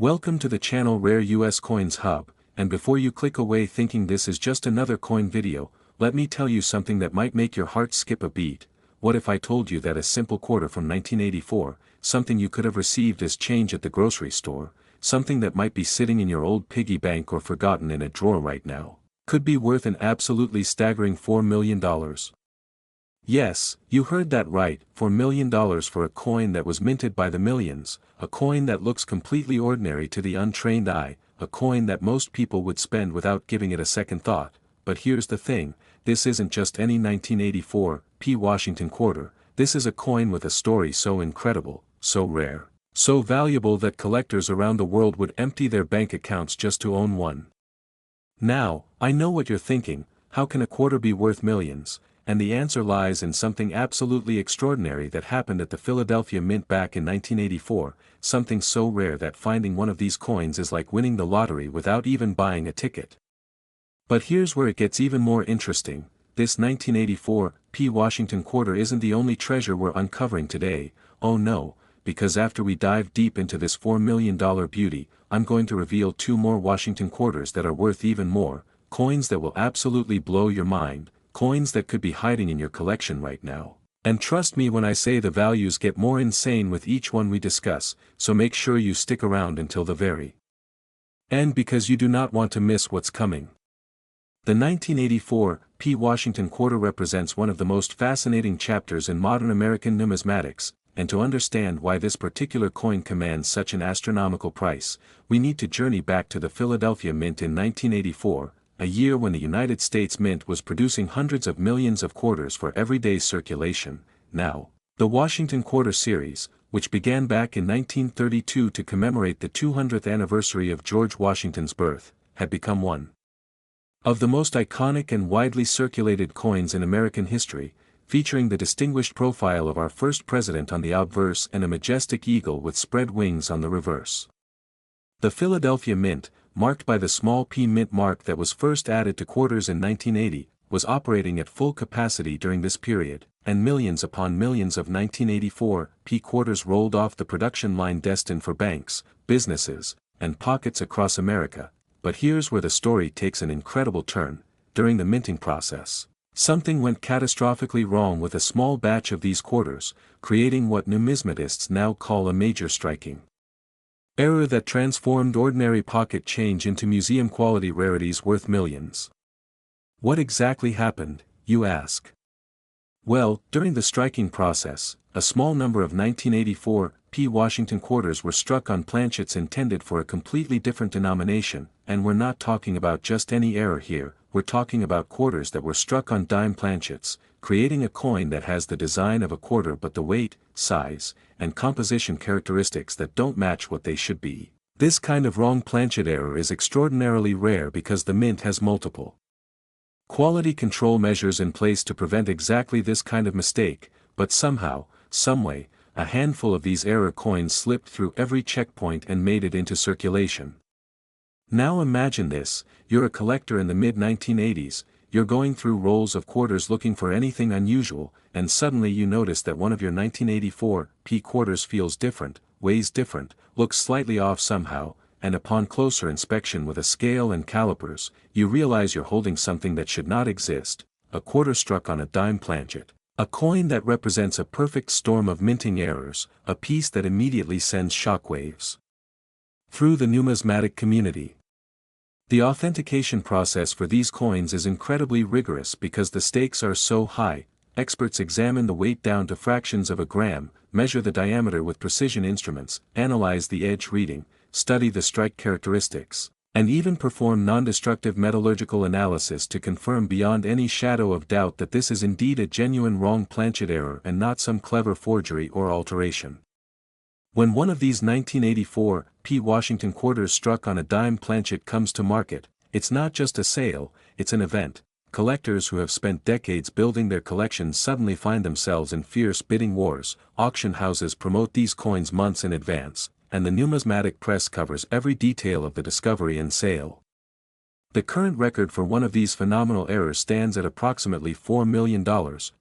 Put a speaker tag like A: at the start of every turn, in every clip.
A: Welcome to the channel Rare US Coins Hub, and before you click away thinking this is just another coin video, let me tell you something that might make your heart skip a beat. What if I told you that a simple quarter from 1984, something you could have received as change at the grocery store, something that might be sitting in your old piggy bank or forgotten in a drawer right now, could be worth an absolutely staggering $4 million? Yes, you heard that right, $4 million for a coin that was minted by the millions, a coin that looks completely ordinary to the untrained eye, a coin that most people would spend without giving it a second thought. But here's the thing, this isn't just any 1984 Washington quarter, this is a coin with a story so incredible, so rare, so valuable that collectors around the world would empty their bank accounts just to own one. Now, I know what you're thinking, how can a quarter be worth millions? And the answer lies in something absolutely extraordinary that happened at the Philadelphia Mint back in 1984, something so rare that finding one of these coins is like winning the lottery without even buying a ticket. But here's where it gets even more interesting, this 1984 Washington quarter isn't the only treasure we're uncovering today, oh no, because after we dive deep into this $4 million beauty, I'm going to reveal two more Washington quarters that are worth even more, coins that will absolutely blow your mind. Coins that could be hiding in your collection right now. And trust me when I say the values get more insane with each one we discuss, so make sure you stick around until the very end because you do not want to miss what's coming. The 1984 Washington quarter represents one of the most fascinating chapters in modern American numismatics, and to understand why this particular coin commands such an astronomical price, we need to journey back to the Philadelphia Mint in 1984, a year when the United States Mint was producing hundreds of millions of quarters for everyday circulation. Now, the Washington Quarter Series, which began back in 1932 to commemorate the 200th anniversary of George Washington's birth, had become one of the most iconic and widely circulated coins in American history, featuring the distinguished profile of our first president on the obverse and a majestic eagle with spread wings on the reverse. The Philadelphia Mint, marked by the small p mint mark that was first added to quarters in 1980, was operating at full capacity during this period, and millions upon millions of 1984 p quarters rolled off the production line destined for banks, businesses, and pockets across America. But here's where the story takes an incredible turn. During the minting process, something went catastrophically wrong with a small batch of these quarters, creating what numismatists now call a major striking error that transformed ordinary pocket change into museum-quality rarities worth millions. What exactly happened, you ask? Well, during the striking process, a small number of 1984 Washington quarters were struck on planchets intended for a completely different denomination, and we're not talking about just any error here, we're talking about quarters that were struck on dime planchets, creating a coin that has the design of a quarter but the weight, size, and composition characteristics that don't match what they should be. This kind of wrong planchet error is extraordinarily rare because the Mint has multiple quality control measures in place to prevent exactly this kind of mistake, but somehow, someway, a handful of these error coins slipped through every checkpoint and made it into circulation. Now imagine this, you're a collector in the mid-1980s, you're going through rolls of quarters looking for anything unusual, and suddenly you notice that one of your 1984 quarters feels different, weighs different, looks slightly off somehow, and upon closer inspection with a scale and calipers, you realize you're holding something that should not exist, a quarter struck on a dime planchet, a coin that represents a perfect storm of minting errors, a piece that immediately sends shockwaves through the numismatic community. The authentication process for these coins is incredibly rigorous because the stakes are so high. Experts examine the weight down to fractions of a gram, measure the diameter with precision instruments, analyze the edge reading, study the strike characteristics, and even perform non-destructive metallurgical analysis to confirm beyond any shadow of doubt that this is indeed a genuine wrong planchet error and not some clever forgery or alteration. When one of these 1984 Washington quarters struck on a dime planchet comes to market, it's not just a sale, it's an event. Collectors who have spent decades building their collections suddenly find themselves in fierce bidding wars, auction houses promote these coins months in advance, and the numismatic press covers every detail of the discovery and sale. The current record for one of these phenomenal errors stands at approximately $4 million,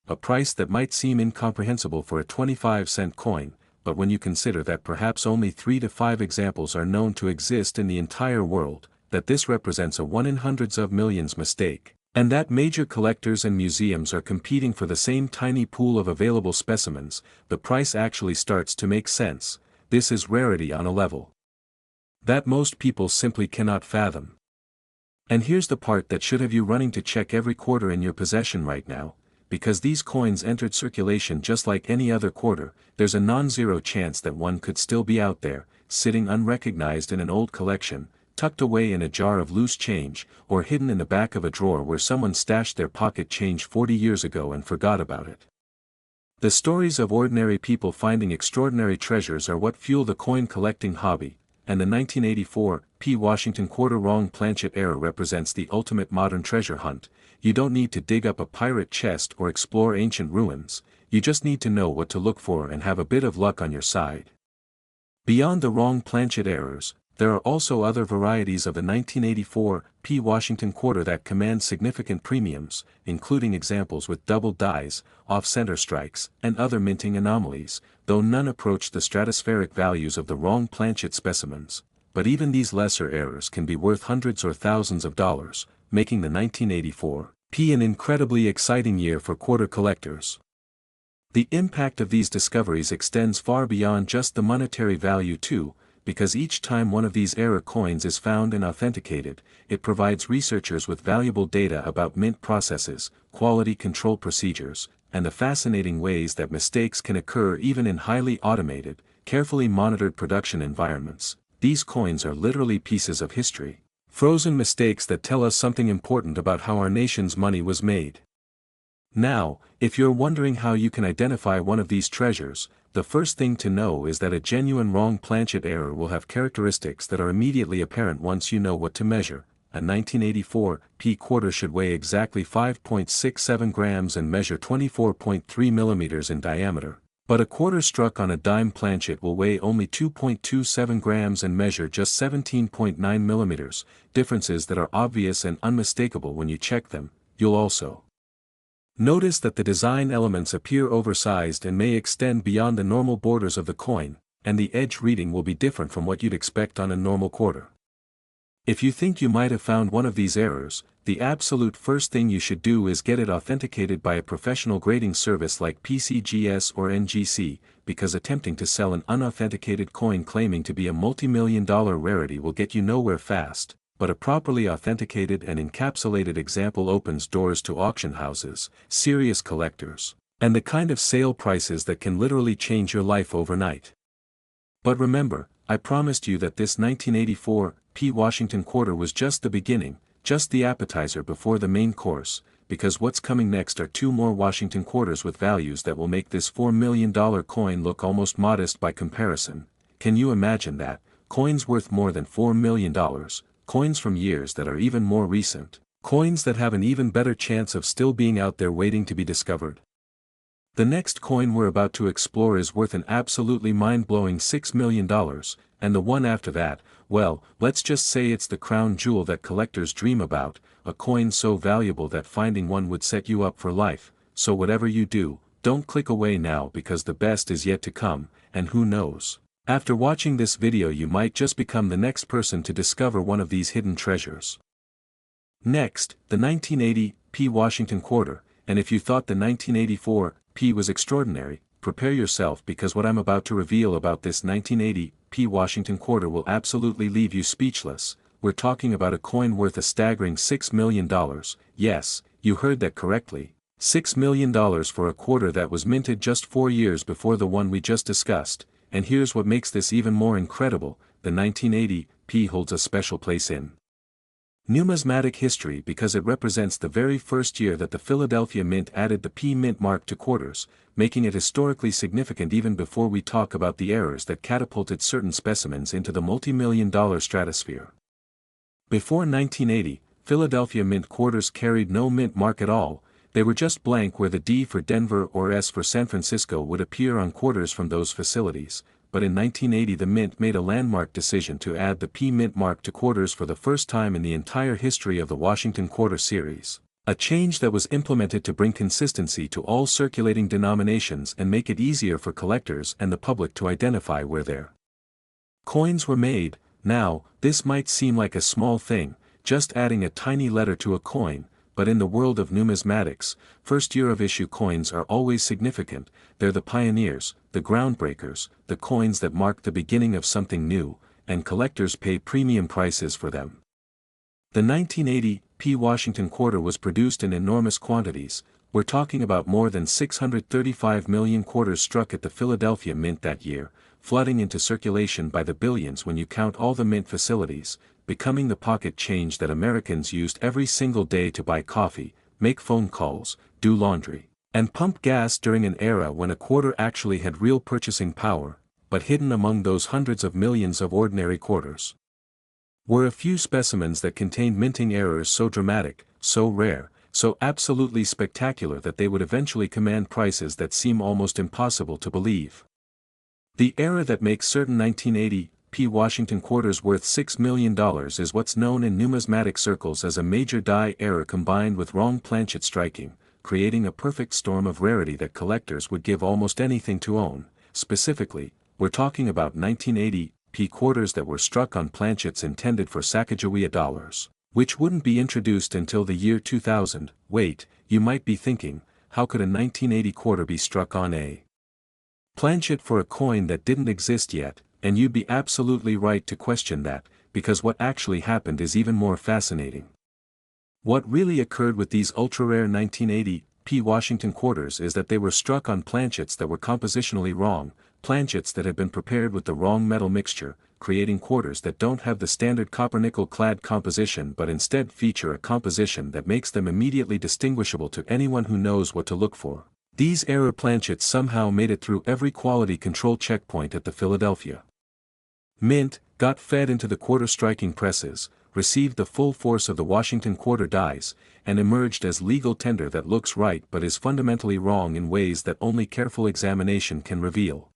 A: a price that might seem incomprehensible for a 25-cent coin, but when you consider that perhaps only 3 to 5 examples are known to exist in the entire world, that this represents a 1 in hundreds of millions mistake, and that major collectors and museums are competing for the same tiny pool of available specimens, the price actually starts to make sense. This is rarity on a level that most people simply cannot fathom. And here's the part that should have you running to check every quarter in your possession right now. Because these coins entered circulation just like any other quarter, there's a non-zero chance that one could still be out there, sitting unrecognized in an old collection, tucked away in a jar of loose change, or hidden in the back of a drawer where someone stashed their pocket change 40 years ago and forgot about it. The stories of ordinary people finding extraordinary treasures are what fuel the coin collecting hobby, and the 1984 P. Washington quarter wrong planchet error represents the ultimate modern treasure hunt. You don't need to dig up a pirate chest or explore ancient ruins, you just need to know what to look for and have a bit of luck on your side. Beyond the wrong planchet errors, there are also other varieties of the 1984 P. Washington quarter that command significant premiums, including examples with double dies, off-center strikes, and other minting anomalies, though none approach the stratospheric values of the wrong planchet specimens. But even these lesser errors can be worth hundreds or thousands of dollars, making the 1984 P an incredibly exciting year for quarter collectors. The impact of these discoveries extends far beyond just the monetary value too, because each time one of these error coins is found and authenticated, it provides researchers with valuable data about mint processes, quality control procedures, and the fascinating ways that mistakes can occur even in highly automated, carefully monitored production environments. These coins are literally pieces of history. Frozen mistakes that tell us something important about how our nation's money was made. Now, if you're wondering how you can identify one of these treasures, the first thing to know is that a genuine wrong planchet error will have characteristics that are immediately apparent once you know what to measure. A 1984 P quarter should weigh exactly 5.67 grams and measure 24.3 millimeters in diameter. But a quarter struck on a dime planchet will weigh only 2.27 grams and measure just 17.9 millimeters, differences that are obvious and unmistakable when you check them. You'll also notice that the design elements appear oversized and may extend beyond the normal borders of the coin, and the edge reading will be different from what you'd expect on a normal quarter. If you think you might have found one of these errors, the absolute first thing you should do is get it authenticated by a professional grading service like PCGS or NGC, because attempting to sell an unauthenticated coin claiming to be a multi-million-dollar rarity will get you nowhere fast, but a properly authenticated and encapsulated example opens doors to auction houses, serious collectors, and the kind of sale prices that can literally change your life overnight. But remember, I promised you that this 1984 P. Washington quarter was just the beginning, just the appetizer before the main course, because what's coming next are 2 more Washington quarters with values that will make this $4 million coin look almost modest by comparison. Can you imagine that? Coins worth more than $4 million, coins from years that are even more recent, coins that have an even better chance of still being out there waiting to be discovered. The next coin we're about to explore is worth an absolutely mind-blowing $6 million, and the one after that, well, let's just say it's the crown jewel that collectors dream about, a coin so valuable that finding one would set you up for life. So whatever you do, don't click away now because the best is yet to come, and who knows? After watching this video you might just become the next person to discover one of these hidden treasures. Next, the 1980 P. Washington quarter, and if you thought the 1984 P was extraordinary, prepare yourself because what I'm about to reveal about this 1980 P. Washington quarter will absolutely leave you speechless. We're talking about a coin worth a staggering $6 million, yes, you heard that correctly, $6 million for a quarter that was minted just 4 years before the one we just discussed, and here's what makes this even more incredible, the 1980 P holds a special place in numismatic history because it represents the very first year that the Philadelphia Mint added the P mint mark to quarters, making it historically significant even before we talk about the errors that catapulted certain specimens into the multi-million-dollar stratosphere. Before 1980, Philadelphia Mint quarters carried no mint mark at all, they were just blank where the D for Denver or S for San Francisco would appear on quarters from those facilities. But in 1980 the Mint made a landmark decision to add the P mint mark to quarters for the first time in the entire history of the Washington quarter series. A change that was implemented to bring consistency to all circulating denominations and make it easier for collectors and the public to identify where their coins were made. Now, this might seem like a small thing, just adding a tiny letter to a coin, but in the world of numismatics, first year of issue coins are always significant. They're the pioneers, the groundbreakers, the coins that mark the beginning of something new, and collectors pay premium prices for them. The 1980 P. Washington quarter was produced in enormous quantities. We're talking about more than 635 million quarters struck at the Philadelphia Mint that year, flooding into circulation by the billions when you count all the mint facilities, becoming the pocket change that Americans used every single day to buy coffee, make phone calls, do laundry, and pump gas during an era when a quarter actually had real purchasing power, but hidden among those hundreds of millions of ordinary quarters were a few specimens that contained minting errors so dramatic, so rare, so absolutely spectacular that they would eventually command prices that seem almost impossible to believe. The error that makes certain 1980 P. Washington quarters worth $6 million is what's known in numismatic circles as a major die error combined with wrong planchet striking, creating a perfect storm of rarity that collectors would give almost anything to own. Specifically, we're talking about 1980 P. quarters that were struck on planchets intended for Sacagawea dollars, which wouldn't be introduced until the year 2000. Wait, you might be thinking, how could a 1980 quarter be struck on a planchet for a coin that didn't exist yet? And you'd be absolutely right to question that, because what actually happened is even more fascinating. What really occurred with these ultra-rare 1980 P. Washington quarters is that they were struck on planchets that were compositionally wrong, planchets that had been prepared with the wrong metal mixture, creating quarters that don't have the standard copper-nickel clad composition but instead feature a composition that makes them immediately distinguishable to anyone who knows what to look for. These error planchets somehow made it through every quality control checkpoint at the Philadelphia Mint, got fed into the quarter striking presses, received the full force of the Washington quarter dies, and emerged as legal tender that looks right but is fundamentally wrong in ways that only careful examination can reveal.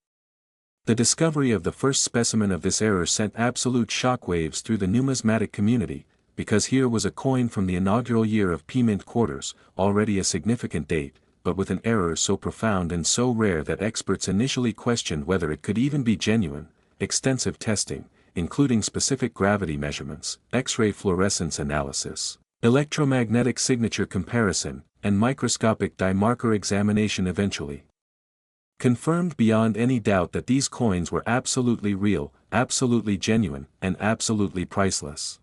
A: The discovery of the first specimen of this error sent absolute shockwaves through the numismatic community, because here was a coin from the inaugural year of P. Mint quarters, already a significant date, but with an error so profound and so rare that experts initially questioned whether it could even be genuine. Extensive testing, including specific gravity measurements, X-ray fluorescence analysis, electromagnetic signature comparison, and microscopic dye marker examination eventually confirmed beyond any doubt that these coins were absolutely real, absolutely genuine, and absolutely priceless.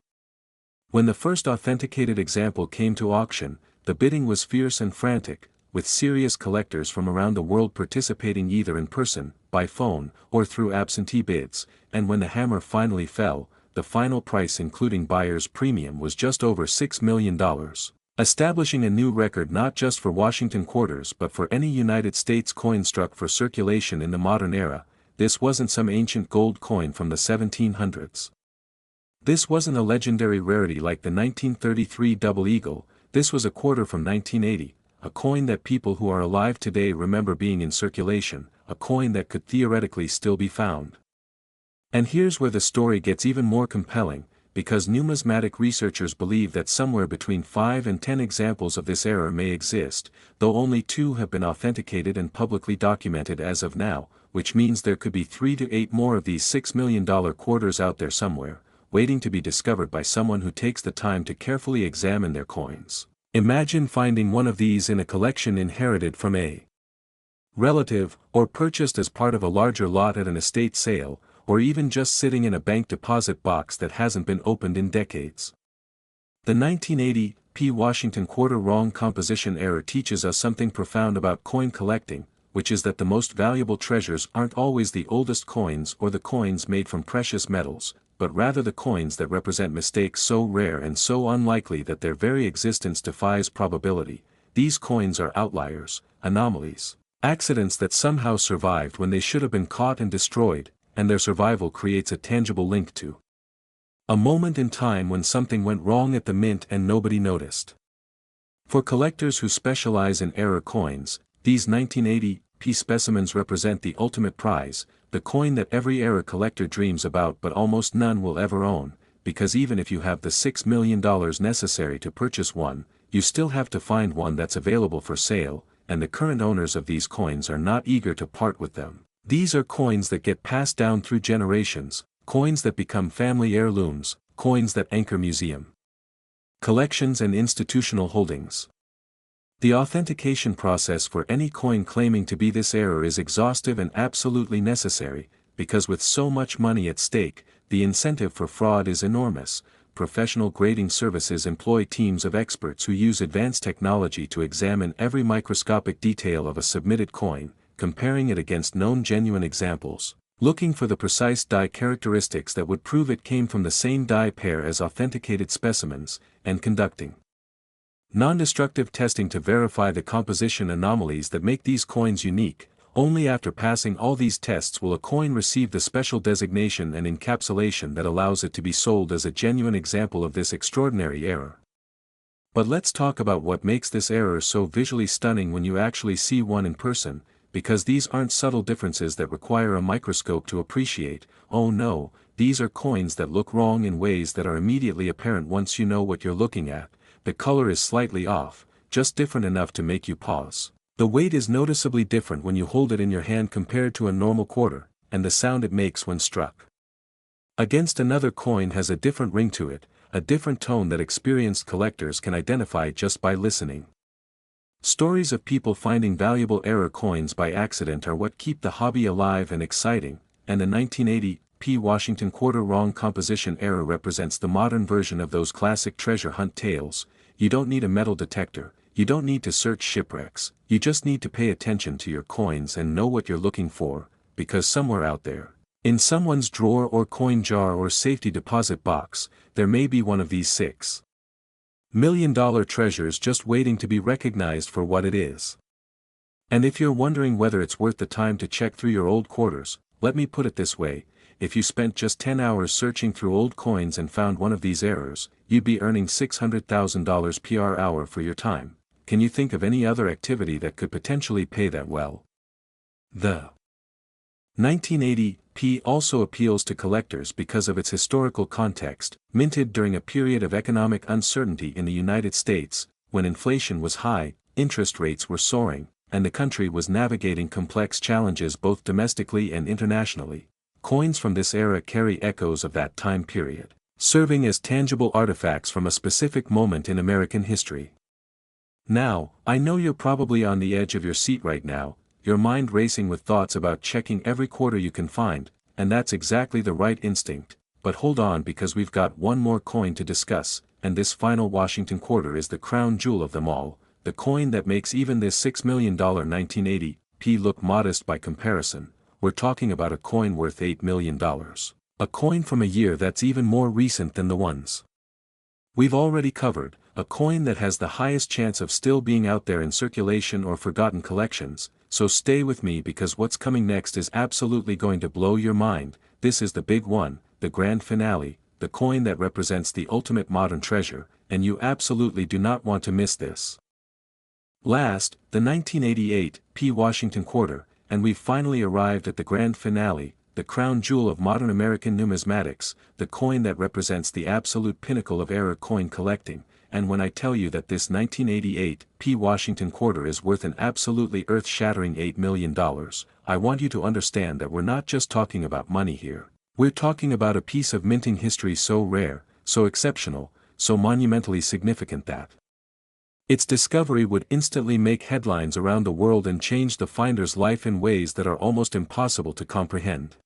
A: When the first authenticated example came to auction, the bidding was fierce and frantic, with serious collectors from around the world participating either in person, by phone, or through absentee bids, and when the hammer finally fell, the final price including buyer's premium was just over $6 million, establishing a new record not just for Washington quarters but for any United States coin struck for circulation in the modern era. This wasn't some ancient gold coin from the 1700s. This wasn't a legendary rarity like the 1933 Double Eagle. This was a quarter from 1980. A coin that people who are alive today remember being in circulation, a coin that could theoretically still be found. And here's where the story gets even more compelling, because numismatic researchers believe that somewhere between 5 and 10 examples of this error may exist, though only 2 have been authenticated and publicly documented as of now, which means there could be 3 to 8 more of these $6 million quarters out there somewhere, waiting to be discovered by someone who takes the time to carefully examine their coins. Imagine finding one of these in a collection inherited from a relative, or purchased as part of a larger lot at an estate sale, or even just sitting in a bank deposit box that hasn't been opened in decades. The 1980 P. Washington quarter wrong composition error teaches us something profound about coin collecting, which is that the most valuable treasures aren't always the oldest coins or the coins made from precious metals, but rather the coins that represent mistakes so rare and so unlikely that their very existence defies probability. These coins are outliers, anomalies, accidents that somehow survived when they should have been caught and destroyed, and their survival creates a tangible link to a moment in time when something went wrong at the mint and nobody noticed. For collectors who specialize in error coins, these 1980 P specimens represent the ultimate prize, the coin that every error collector dreams about but almost none will ever own, because even if you have the $6 million necessary to purchase one, you still have to find one that's available for sale, and the current owners of these coins are not eager to part with them. These are coins that get passed down through generations, coins that become family heirlooms, coins that anchor museum collections and institutional holdings. The authentication process for any coin claiming to be this era is exhaustive and absolutely necessary, because with so much money at stake, the incentive for fraud is enormous. Professional grading services employ teams of experts who use advanced technology to examine every microscopic detail of a submitted coin, comparing it against known genuine examples, looking for the precise die characteristics that would prove it came from the same die pair as authenticated specimens, and conducting non-destructive testing to verify the composition anomalies that make these coins unique. Only after passing all these tests will a coin receive the special designation and encapsulation that allows it to be sold as a genuine example of this extraordinary error. But let's talk about what makes this error so visually stunning when you actually see one in person, because these aren't subtle differences that require a microscope to appreciate. Oh no, these are coins that look wrong in ways that are immediately apparent once you know what you're looking at. The color is slightly off, just different enough to make you pause. The weight is noticeably different when you hold it in your hand compared to a normal quarter, and the sound it makes when struck against another coin has a different ring to it, a different tone that experienced collectors can identify just by listening. Stories of people finding valuable error coins by accident are what keep the hobby alive and exciting, and the 1980 P. Washington quarter wrong composition error represents the modern version of those classic treasure hunt tales. You don't need a metal detector, you don't need to search shipwrecks, you just need to pay attention to your coins and know what you're looking for, because somewhere out there, in someone's drawer or coin jar or safety deposit box, there may be one of these $6 million treasures just waiting to be recognized for what it is. And if you're wondering whether it's worth the time to check through your old quarters, let me put it this way: if you spent just 10 hours searching through old coins and found one of these errors, you'd be earning $600,000 per hour for your time. Can you think of any other activity that could potentially pay that well? The 1980 P also appeals to collectors because of its historical context, minted during a period of economic uncertainty in the United States, when inflation was high, interest rates were soaring, and the country was navigating complex challenges both domestically and internationally. Coins from this era carry echoes of that time period, serving as tangible artifacts from a specific moment in American history. Now, I know you're probably on the edge of your seat right now, your mind racing with thoughts about checking every quarter you can find, and that's exactly the right instinct. But hold on, because we've got one more coin to discuss, and this final Washington quarter is the crown jewel of them all, the coin that makes even this $6 million 1980 P look modest by comparison. We're talking about a coin worth $8 million. A coin from a year that's even more recent than the ones we've already covered, a coin that has the highest chance of still being out there in circulation or forgotten collections. So stay with me, because what's coming next is absolutely going to blow your mind. This is the big one, the grand finale, the coin that represents the ultimate modern treasure, and you absolutely do not want to miss this. Last, the 1988 P. Washington quarter, and we've finally arrived at the grand finale, the crown jewel of modern American numismatics, the coin that represents the absolute pinnacle of era coin collecting. And when I tell you that this 1988 P. Washington quarter is worth an absolutely earth-shattering $8 million, I want you to understand that we're not just talking about money here. We're talking about a piece of minting history so rare, so exceptional, so monumentally significant that its discovery would instantly make headlines around the world and change the finder's life in ways that are almost impossible to comprehend.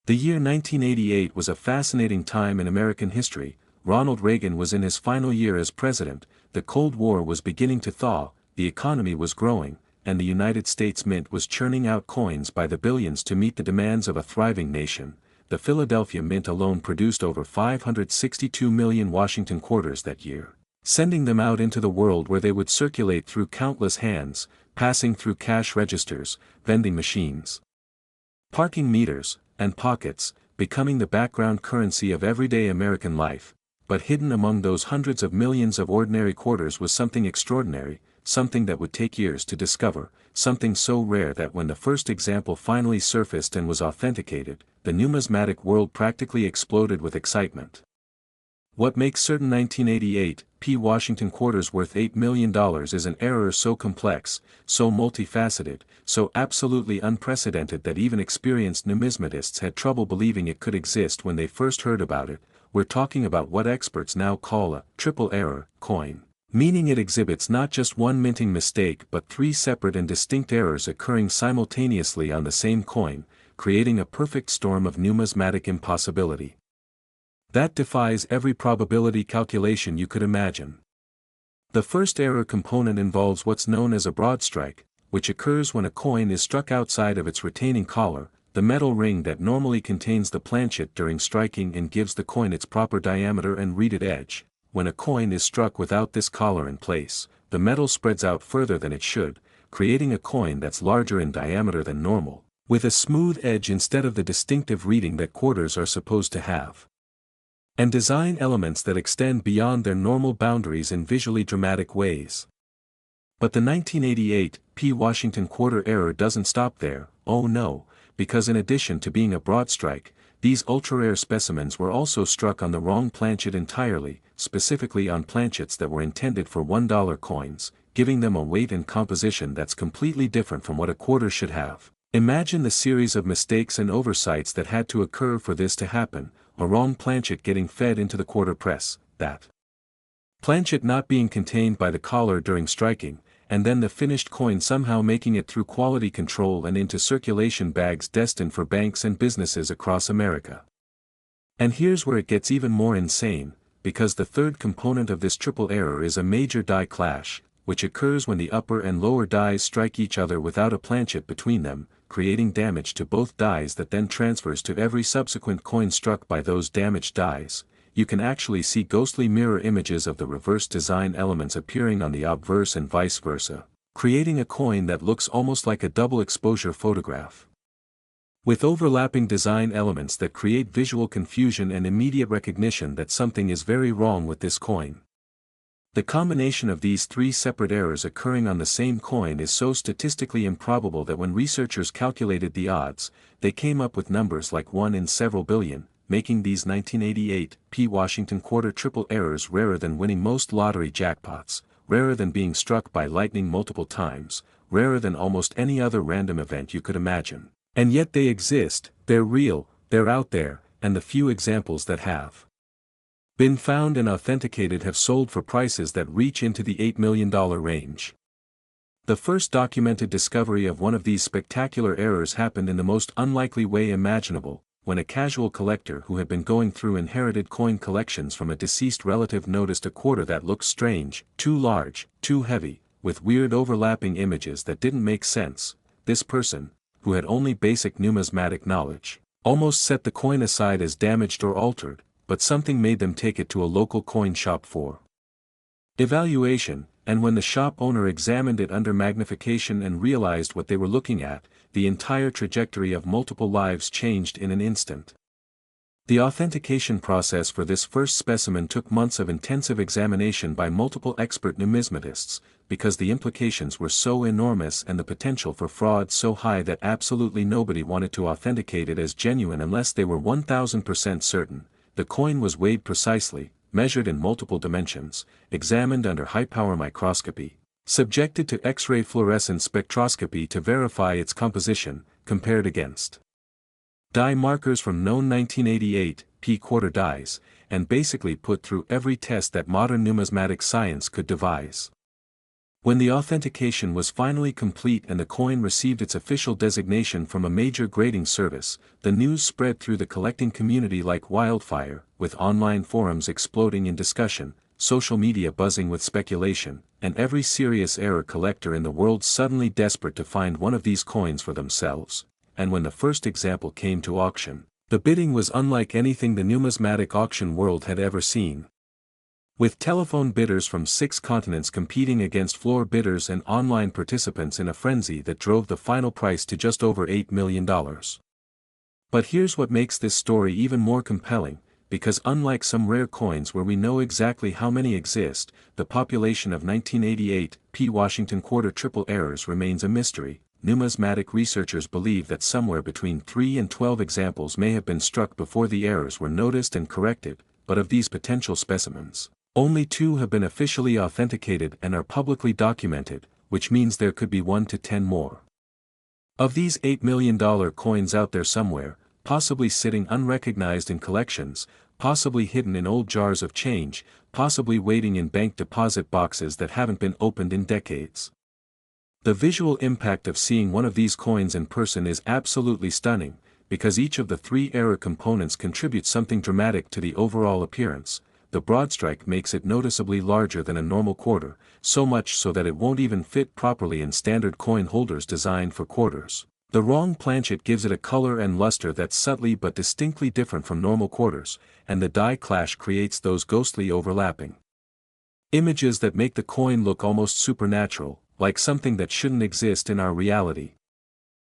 A: The year 1988 was a fascinating time in American history. Ronald Reagan was in his final year as president, the Cold War was beginning to thaw, the economy was growing, and the United States Mint was churning out coins by the billions to meet the demands of a thriving nation. The Philadelphia Mint alone produced over 562 million Washington quarters that year, sending them out into the world where they would circulate through countless hands, passing through cash registers, vending machines, parking meters, and pockets, becoming the background currency of everyday American life. But hidden among those hundreds of millions of ordinary quarters was something extraordinary, something that would take years to discover, something so rare that when the first example finally surfaced and was authenticated, the numismatic world practically exploded with excitement. What makes certain 1988 P. Washington quarters worth $8 million is an error so complex, so multifaceted, so absolutely unprecedented that even experienced numismatists had trouble believing it could exist when they first heard about it. We're talking about what experts now call a triple error coin, meaning it exhibits not just one minting mistake but three separate and distinct errors occurring simultaneously on the same coin, creating a perfect storm of numismatic impossibility that defies every probability calculation you could imagine. The first error component involves what's known as a broadstrike, which occurs when a coin is struck outside of its retaining collar, the metal ring that normally contains the planchet during striking and gives the coin its proper diameter and reeded edge. When a coin is struck without this collar in place, the metal spreads out further than it should, creating a coin that's larger in diameter than normal, with a smooth edge instead of the distinctive reeding that quarters are supposed to have, and design elements that extend beyond their normal boundaries in visually dramatic ways. But the 1988 P. Washington quarter error doesn't stop there, oh no, because in addition to being a broadstrike, these ultra-rare specimens were also struck on the wrong planchet entirely, specifically on planchets that were intended for $1 coins, giving them a weight and composition that's completely different from what a quarter should have. Imagine the series of mistakes and oversights that had to occur for this to happen: a wrong planchet getting fed into the quarter press, that planchet not being contained by the collar during striking, and then the finished coin somehow making it through quality control and into circulation bags destined for banks and businesses across America. And here's where it gets even more insane, because the third component of this triple error is a major die clash, which occurs when the upper and lower dies strike each other without a planchet between them, creating damage to both dies that then transfers to every subsequent coin struck by those damaged dies. You can actually see ghostly mirror images of the reverse design elements appearing on the obverse and vice versa, creating a coin that looks almost like a double exposure photograph, with overlapping design elements that create visual confusion and immediate recognition that something is very wrong with this coin. The combination of these three separate errors occurring on the same coin is so statistically improbable that when researchers calculated the odds, they came up with numbers like 1 in several billion, making these 1988 P. Washington quarter triple errors rarer than winning most lottery jackpots, rarer than being struck by lightning multiple times, rarer than almost any other random event you could imagine. And yet they exist, they're real, they're out there, and the few examples that have been found and authenticated have sold for prices that reach into the $8 million range. The first documented discovery of one of these spectacular errors happened in the most unlikely way imaginable, when a casual collector who had been going through inherited coin collections from a deceased relative noticed a quarter that looked strange, too large, too heavy, with weird overlapping images that didn't make sense. This person, who had only basic numismatic knowledge, almost set the coin aside as damaged or altered, but something made them take it to a local coin shop for evaluation, and when the shop owner examined it under magnification and realized what they were looking at, the entire trajectory of multiple lives changed in an instant. The authentication process for this first specimen took months of intensive examination by multiple expert numismatists, because the implications were so enormous and the potential for fraud so high that absolutely nobody wanted to authenticate it as genuine unless they were 1000% certain. The coin was weighed precisely, measured in multiple dimensions, examined under high-power microscopy, subjected to X-ray fluorescence spectroscopy to verify its composition, compared against die markers from known 1988 P quarter dies, and basically put through every test that modern numismatic science could devise. When the authentication was finally complete and the coin received its official designation from a major grading service, the news spread through the collecting community like wildfire, with online forums exploding in discussion, social media buzzing with speculation, and every serious error collector in the world suddenly desperate to find one of these coins for themselves. And when the first example came to auction, the bidding was unlike anything the numismatic auction world had ever seen, with telephone bidders from 6 continents competing against floor bidders and online participants in a frenzy that drove the final price to just over $8 million. But here's what makes this story even more compelling, because unlike some rare coins where we know exactly how many exist, the population of 1988 P. Washington quarter triple errors remains a mystery. Numismatic researchers believe that somewhere between 3 and 12 examples may have been struck before the errors were noticed and corrected, but of these potential specimens, only 2 have been officially authenticated and are publicly documented, which means there could be 1 to 10 more. Of these $8 million coins out there somewhere, possibly sitting unrecognized in collections, possibly hidden in old jars of change, possibly waiting in bank deposit boxes that haven't been opened in decades. The visual impact of seeing one of these coins in person is absolutely stunning, because each of the 3 era components contributes something dramatic to the overall appearance. The Broadstrike makes it noticeably larger than a normal quarter, so much so that it won't even fit properly in standard coin holders designed for quarters. The wrong planchet gives it a color and luster that's subtly but distinctly different from normal quarters, and the die clash creates those ghostly overlapping images that make the coin look almost supernatural, like something that shouldn't exist in our reality.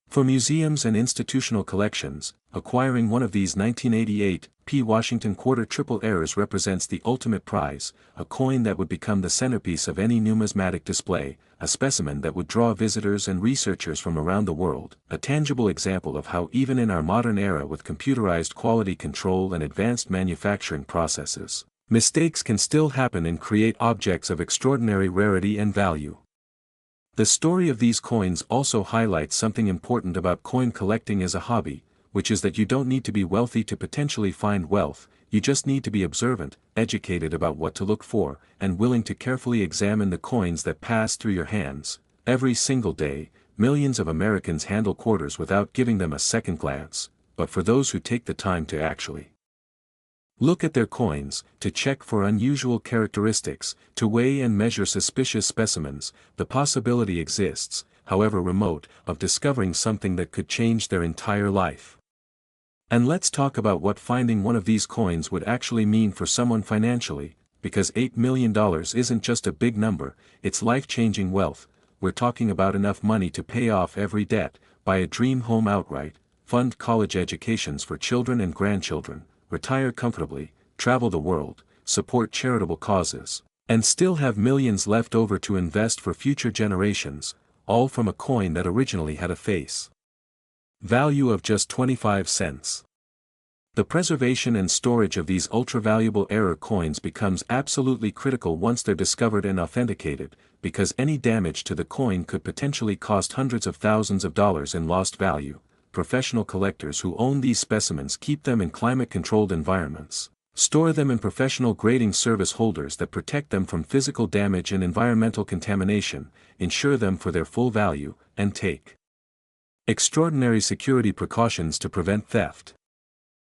A: For museums and institutional collections, acquiring one of these 1988 P. Washington quarter triple errors represents the ultimate prize, a coin that would become the centerpiece of any numismatic display, a specimen that would draw visitors and researchers from around the world, a tangible example of how even in our modern era with computerized quality control and advanced manufacturing processes, mistakes can still happen and create objects of extraordinary rarity and value. The story of these coins also highlights something important about coin collecting as a hobby, which is that you don't need to be wealthy to potentially find wealth, you just need to be observant, educated about what to look for, and willing to carefully examine the coins that pass through your hands. Every single day, millions of Americans handle quarters without giving them a second glance, but for those who take the time to actually look at their coins, to check for unusual characteristics, to weigh and measure suspicious specimens, the possibility exists, however remote, of discovering something that could change their entire life. And let's talk about what finding one of these coins would actually mean for someone financially, because $8 million isn't just a big number, it's life-changing wealth. We're talking about enough money to pay off every debt, buy a dream home outright, fund college educations for children and grandchildren, retire comfortably, travel the world, support charitable causes, and still have millions left over to invest for future generations, all from a coin that originally had a face value of just 25 cents. The preservation and storage of these ultra-valuable error coins becomes absolutely critical once they're discovered and authenticated, because any damage to the coin could potentially cost hundreds of thousands of dollars in lost value. Professional collectors who own these specimens keep them in climate-controlled environments, store them in professional grading service holders that protect them from physical damage and environmental contamination, insure them for their full value, and take extraordinary security precautions to prevent theft.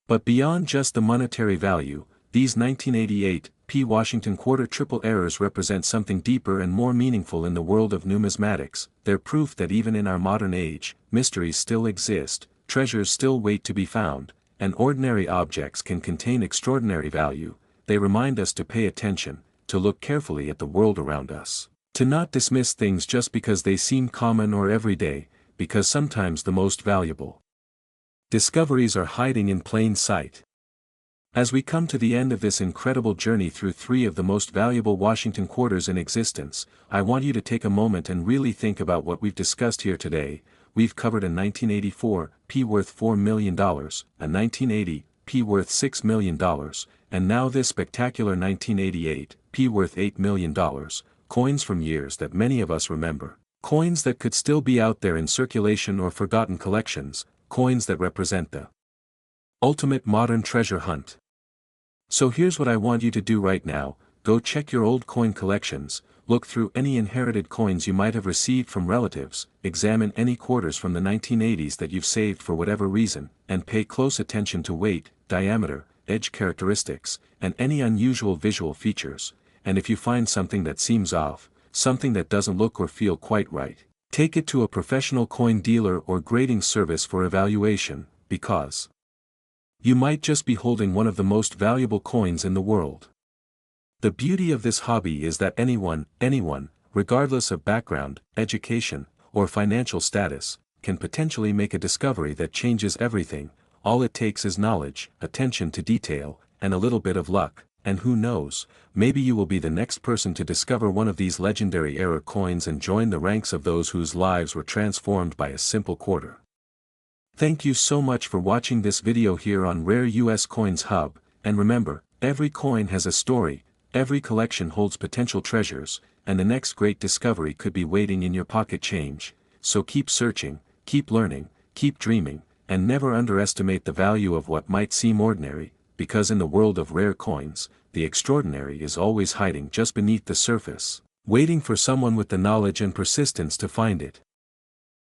A: But beyond just the monetary value, these 1988 P. Washington quarter triple errors represent something deeper and more meaningful in the world of numismatics. They're proof that even in our modern age, mysteries still exist, treasures still wait to be found, and ordinary objects can contain extraordinary value. They remind us to pay attention, to look carefully at the world around us, to not dismiss things just because they seem common or everyday, because sometimes the most valuable discoveries are hiding in plain sight. As we come to the end of this incredible journey through 3 of the most valuable Washington quarters in existence, I want you to take a moment and really think about what we've discussed here today. We've covered a 1984 P worth $4 million, a 1980 P worth $6 million, and now this spectacular 1988 P worth $8 million, coins from years that many of us remember, coins that could still be out there in circulation or forgotten collections, coins that represent the ultimate modern treasure hunt. So here's what I want you to do right now: go check your old coin collections, look through any inherited coins you might have received from relatives, examine any quarters from the 1980s that you've saved for whatever reason, and pay close attention to weight, diameter, edge characteristics, and any unusual visual features. And if you find something that seems off, something that doesn't look or feel quite right, take it to a professional coin dealer or grading service for evaluation, because you might just be holding one of the most valuable coins in the world. The beauty of this hobby is that anyone, regardless of background, education, or financial status, can potentially make a discovery that changes everything. All it takes is knowledge, attention to detail, and a little bit of luck, and who knows, maybe you will be the next person to discover one of these legendary era coins and join the ranks of those whose lives were transformed by a simple quarter. Thank you so much for watching this video here on Rare US Coins Hub, and remember, Every coin has a story, every collection holds potential treasures, and the next great discovery could be waiting in your pocket change. So keep searching, keep learning, keep dreaming, and never underestimate the value of what might seem ordinary, because in the world of rare coins, the extraordinary is always hiding just beneath the surface, waiting for someone with the knowledge and persistence to find it.